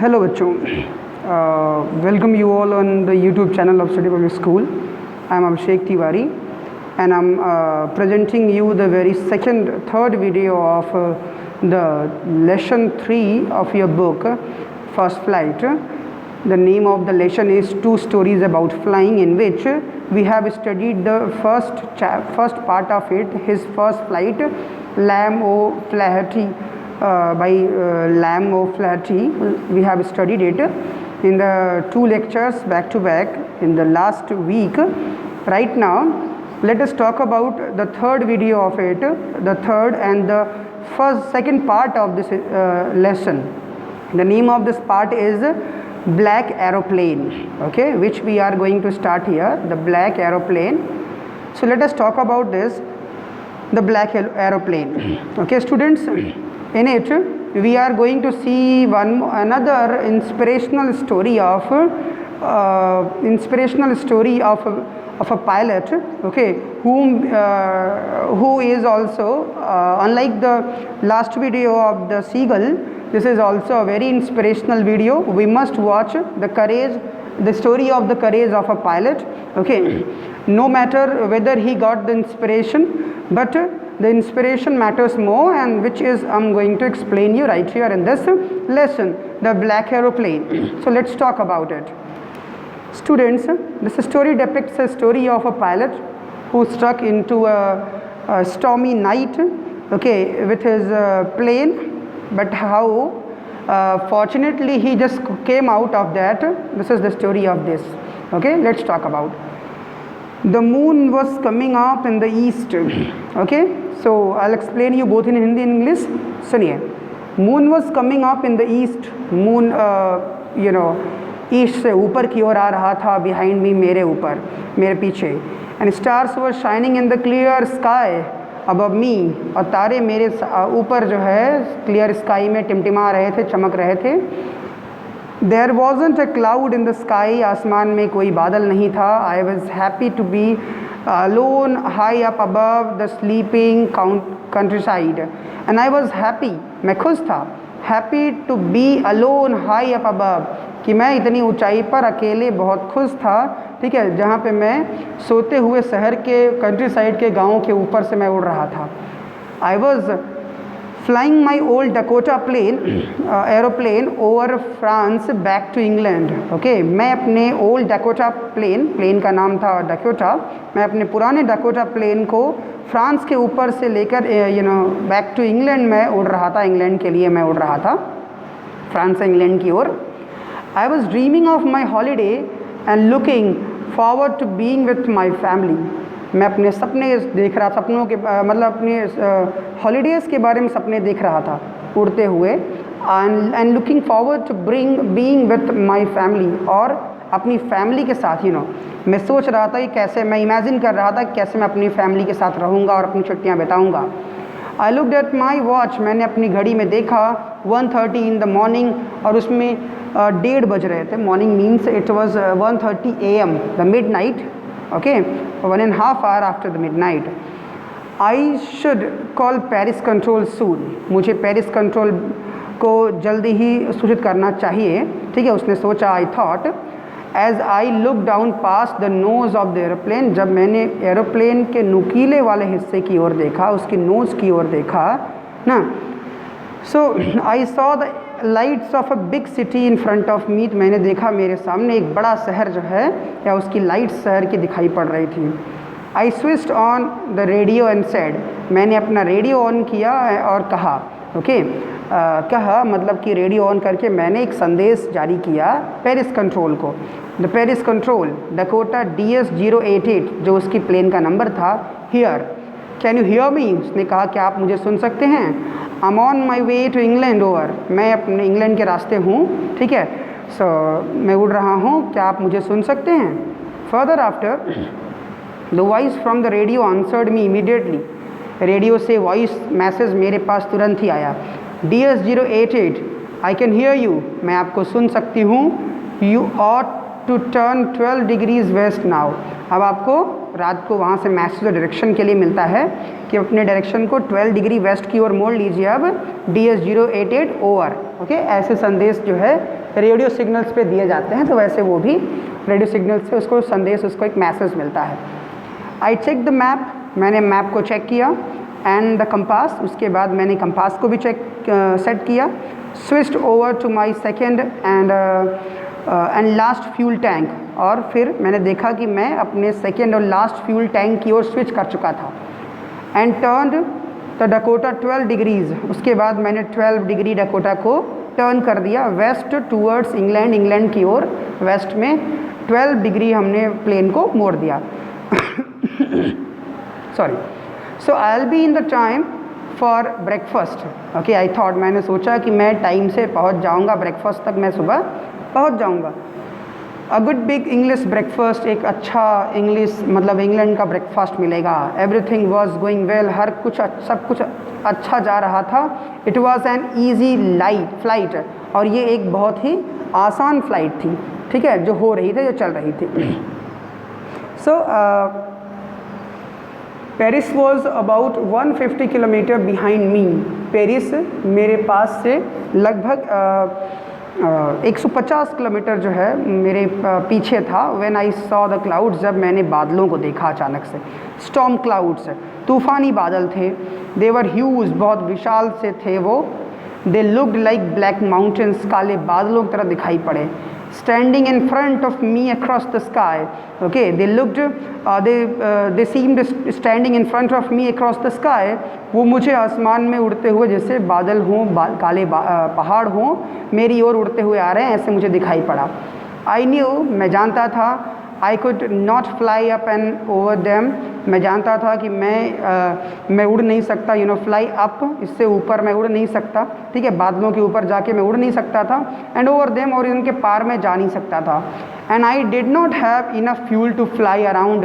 Hello बच्चों, welcome you all on the YouTube channel of Study Public School. I am Abhishek Tiwari and I am presenting you the third video of the lesson 3 of your book, First Flight. The name of the lesson is Two Stories About Flying, in which we have studied the first part of it, his first flight, Lamb O'Flaherty. By Lamb O'Flaherty. We have studied it in the 2 lectures back to back in the last week. Right now let us talk about the third video of it, the third and the second part of this lesson. The name of this part is Black Aeroplane, okay, which we are going to start here, the Black Aeroplane. So let us talk about this, the Black Aeroplane. Okay students, in it we are going to see another inspirational story of a pilot, okay, who is also unlike the last video of the seagull. This is also a very inspirational video. We must watch the story of the courage of a pilot, okay, no matter whether he got the inspiration, but the inspiration matters more, and which is I'm going to explain you right here in this lesson, the Black Aeroplane. So let's talk about it. Students, this story depicts a story of a pilot who struck into a stormy night, okay, with his plane, but how fortunately he just came out of that. This is the story of this, okay. Let's talk about. The moon was coming up in the east, okay. So I'll explain you both in Hindi and English. सुनिए, moon was coming up in the east. Moon east से ऊपर की ओर आ रहा था, behind me, मेरे ऊपर, मेरे पीछे. And stars were shining in the clear sky above me. और तारे मेरे ऊपर जो है clear sky में टिमटिमा रहे थे, चमक रहे थे. There wasn't a cloud in the sky. आसमान में कोई बादल नहीं था. I was happy to be alone high up above the sleeping countryside. And I was happy, मैं खुश था, happy to be alone high up above, कि मैं इतनी ऊंचाई पर अकेले बहुत खुश था, ठीक है, जहाँ पे मैं सोते हुए शहर के कंट्री साइड के गाँव के ऊपर से मैं उड़ रहा था. I was flying my old Dakota aeroplane over France back to England. Okay, मैं अपने old Dakota plane का नाम था Dakota, मैं अपने पुराने Dakota plane को फ्रांस के ऊपर से लेकर बैक टू इंग्लैंड में उड़ रहा था. इंग्लैंड के लिए मैं उड़ रहा था, फ्रांस से इंग्लैंड की ओर. I was dreaming of my holiday and looking forward to being with my family. मैं अपने सपने देख रहा, सपनों के मतलब अपने हॉलीडेज़ के बारे में सपने देख रहा था उड़ते हुए. And looking forward to being with my family, और अपनी फैमिली के साथ मैं सोच रहा था कि कैसे, मैं इमेजिन कर रहा था कैसे मैं अपनी फैमिली के साथ रहूँगा और अपनी छुट्टियाँ बिताऊँगा. I looked at my watch, मैंने अपनी घड़ी में देखा 1:30 इन द मॉर्निंग, और उसमें 1:30 बज रहे थे. Morning means it was 1:30 AM, the mid night, okay, 1.5 hours after the midnight. I should call Paris control soon. मुझे पेरिस कंट्रोल को जल्दी ही सूचित करना चाहिए, ठीक है, उसने सोचा. I thought as I looked down past the nose of the aeroplane, जब मैंने एरोप्लेन के नुकीले वाले हिस्से की ओर देखा, उसकी नोज़ की ओर देखा ना. So I saw the lights of a big city in front of me. मैंने देखा मेरे सामने एक बड़ा शहर जो है, या उसकी लाइट्स शहर की दिखाई पड़ रही थी. I switched on the radio and said, मैंने अपना रेडियो ऑन किया और कहा, ओके, कहा मतलब कि रेडियो ऑन करके मैंने एक संदेश जारी किया पेरिस कंट्रोल को. The Paris control Dakota DS-088, जो उसकी प्लेन का नंबर था. Here, can you hear me, उसने कहा क्या आप मुझे सुन सकते हैं. I am on my way to England over, मैं अपने इंग्लैंड के रास्ते हूँ, ठीक है. सो मैं उड़ रहा हूँ, क्या आप मुझे सुन सकते हैं. Further after the voice from the radio answered me immediately, radio से वॉइस मैसेज मेरे पास तुरंत ही आया. DS-088, I can hear you, मैं आपको सुन सकती हूँ. You ought to turn 12 degrees west now. अब आपको रात को वहाँ से मैसेज डायरेक्शन के लिए मिलता है कि अपने डायरेक्शन को 12 डिग्री वेस्ट की ओर मोड़ लीजिए. अब DS-088 ओवर, ओके, ऐसे संदेश जो है रेडियो सिग्नल्स पे दिए जाते हैं, तो वैसे वो भी रेडियो सिग्नल से उसको संदेश, उसको एक मैसेज मिलता है। आई चेक द मैप, मैंने मैप को चेक किया, एंड द कंपास, उसके बाद मैंने कंपास को भी सेट किया। Switched over to my second and last fuel tank, और फिर मैंने देखा कि मैं अपने सेकेंड और लास्ट फ्यूल टैंक की ओर स्विच कर चुका था। And turned the Dakota 12 degrees, उसके बाद मैंने 12 डिग्री डकोटा को टर्न कर दिया वेस्ट टूवर्ड्स इंग्लैंड, इंग्लैंड की ओर वेस्ट में 12 डिग्री हमने प्लेन को मोड़ दिया। Sorry, so I will be in the time for breakfast. Okay, I thought, मैंने सोचा कि मैं टाइम से पहुंच जाऊंगा, ब्रेकफास्ट तक मैं सुबह पहुंच जाऊंगा। A good big English breakfast, एक अच्छा इंग्लिश मतलब इंग्लैंड का ब्रेकफास्ट मिलेगा। एवरीथिंग वॉज गोइंग वेल, हर कुछ सब कुछ अच्छा जा रहा था। It was an easy light flight, और ये एक बहुत ही आसान फ्लाइट थी, ठीक है, जो हो रही थी, जो चल रही थी। So Paris was about 150 kilometre behind me. Paris मेरे पास से लगभग 150 किलोमीटर जो है मेरे पीछे था। When I saw the clouds, जब मैंने बादलों को देखा अचानक से। स्टॉर्म क्लाउड्स, तूफ़ानी बादल थे। दे वर ह्यूज, बहुत विशाल से थे वो। They looked like black mountains, काले बादलों की तरह दिखाई पड़े। Standing in front of me across the sky, okay, they looked, they seemed standing in front of me across the sky, वो मुझे आसमान में उड़ते हुए, जैसे बादल हों, काले पहाड़ हों, मेरी ओर उड़ते हुए आ रहे हैं, ऐसे मुझे दिखाई पड़ा। आई न्यू, मैं जानता था, आई could not fly up and over them, मैं जानता था कि मैं उड़ नहीं सकता, यू नो, फ्लाई अप, इससे ऊपर मैं उड़ नहीं सकता, ठीक है, बादलों के ऊपर जाके मैं उड़ नहीं सकता था। एंड ओवर देम, और इनके पार में जा नहीं सकता था। And I did not have enough fuel to fly around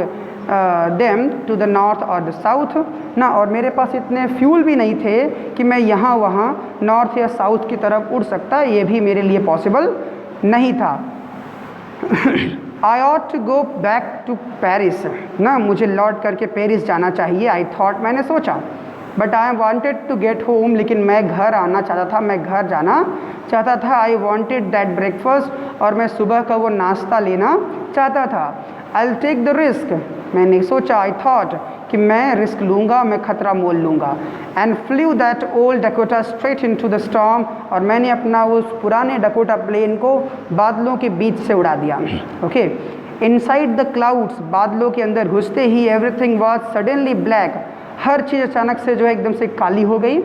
them to the north और द साउथ ना, और मेरे पास इतने फ्यूल भी नहीं थे कि मैं यहाँ वहाँ नॉर्थ या साउथ की तरफ उड़ सकता, ये भी मेरे लिए पॉसिबल नहीं था। I ought to go back to Paris ना, मुझे लौट करके पेरिस जाना चाहिए। आई थॉट, मैंने सोचा। But I wanted to get home, लेकिन मैं घर आना चाहता था, मैं घर जाना चाहता था। आई वॉन्टेड दैट ब्रेकफास्ट, और मैं सुबह का वो नाश्ता लेना चाहता था। I will take the risk, मैंने सोचा, आई थॉट, कि मैं रिस्क लूँगा, मैं खतरा मोल लूँगा। And flu that old Dakota straight into the storm, और मैंने अपना उस पुराने डकोटा प्लेन को बादलों के बीच से उड़ा दिया। ओके, इनसाइड द क्लाउड्स, बादलों के अंदर घुसते ही एवरीथिंग वाज सडनली ब्लैक, हर चीज़ अचानक से जो है एकदम से काली हो गई।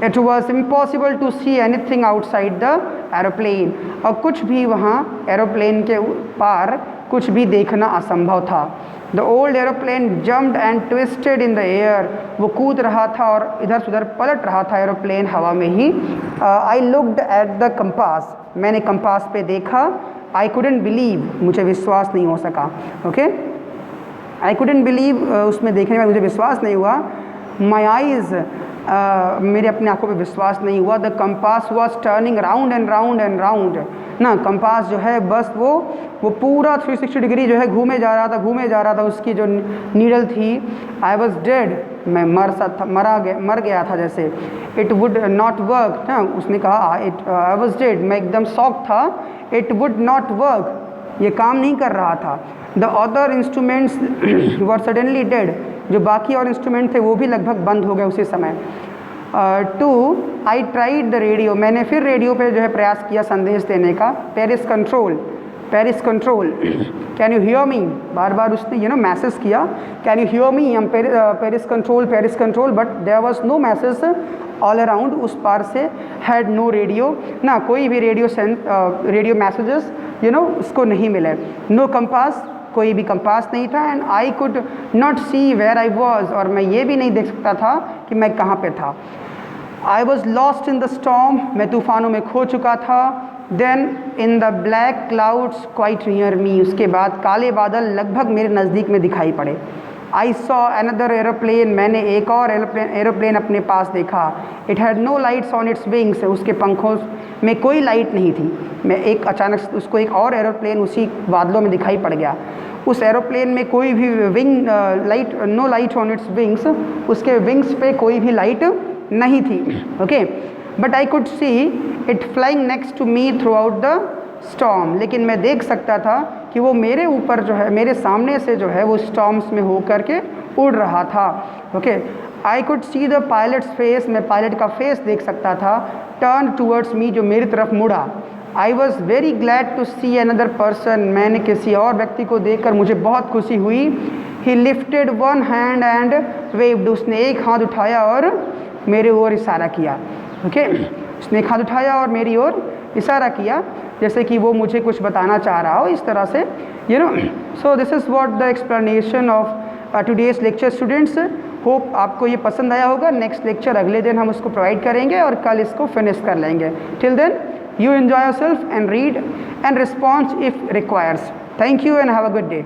It was impossible to see anything outside the aeroplane, और कुछ भी वहाँ एरोप्लेन के पार कुछ भी देखना असंभव था। The old aeroplane jumped and twisted in the air, वो कूद रहा था और इधर से उधर पलट रहा था एरोप्लेन हवा में ही। I looked at the compass, मैंने कंपास पे देखा। आई कुडंट बिलीव, मुझे विश्वास नहीं हो सका। ओके, आई कुडंट बिलीव, उसमें देखने में मुझे विश्वास नहीं हुआ। माई आइज़, मेरे अपने आँखों पे विश्वास नहीं हुआ। The compass was turning round and round and round ना, कंपास जो है बस वो पूरा 360 डिग्री जो है घूमे जा रहा था, उसकी जो नीडल थी। आई वॉज डेड, मैं मर गया था जैसे। इट वुड नॉट वर्क ना, उसने कहा, आई वॉज डेड, मैं एकदम शॉक था। इट वुड नॉट वर्क, ये काम नहीं कर रहा था। The other instruments were suddenly dead, जो बाकी और इंस्ट्रूमेंट थे वो भी लगभग बंद हो गए उसी समय। आई ट्राइड द रेडियो, मैंने फिर रेडियो पे जो है प्रयास किया संदेश देने का। Paris control, can you hear me, बार बार उसने मैसेज किया, कैन यू हियर मी, हम Paris control, but there was no message all around, उस पार से हैड नो रेडियो ना, कोई भी रेडियो मैसेजेस उसको नहीं मिले। नो कंपास, कोई भी कंपास नहीं था। And I could not see where I was, और मैं ये भी नहीं देख सकता था कि मैं कहाँ पे था। I was lost in the storm, मैं तूफ़ानों में खो चुका था। Then in the black clouds quite near me, उसके बाद काले बादल लगभग मेरे नज़दीक में दिखाई पड़े। आई सॉ अनदर एरोप्लेन, मैंने एक और एरोप्लेन अपने पास देखा। It had no lights on its wings, उसके पंखों में कोई लाइट नहीं थी। मैं उसको एक और एरोप्लेन उसी बादलों में दिखाई पड़ गया। उस एरोप्लेन में कोई भी no light on its wings, उसके विंग्स पे कोई भी लाइट नहीं थी। Okay, but I could see it flying next to me throughout the storm, लेकिन मैं देख सकता था कि वो मेरे ऊपर जो है, मेरे सामने से जो है वो स्टॉर्म्स में हो करके उड़ रहा था। Okay, I could see the pilots face, मैं पायलट का फेस देख सकता था, टर्न टूवर्ड्स मी, जो मेरी तरफ मुड़ा। I was very glad to see another person, मैंने किसी और व्यक्ति को देखकर मुझे बहुत खुशी हुई। ही lifted one hand and waived, उसने एक हाथ उठाया और मेरे ओर इशारा किया। ओके, उसने एक हाथ उठाया और मेरी ओर इशारा किया, जैसे कि वो मुझे कुछ बताना चाह रहा हो, इस तरह से, you know. So this is what the explanation of today's lecture students. Hope आपको ये पसंद आया होगा। नेक्स्ट लेक्चर अगले दिन हम उसको प्रोवाइड करेंगे और कल इसको फिनिश कर लेंगे। Till then you enjoy yourself and read and respond if requires. Thank you and have a good day.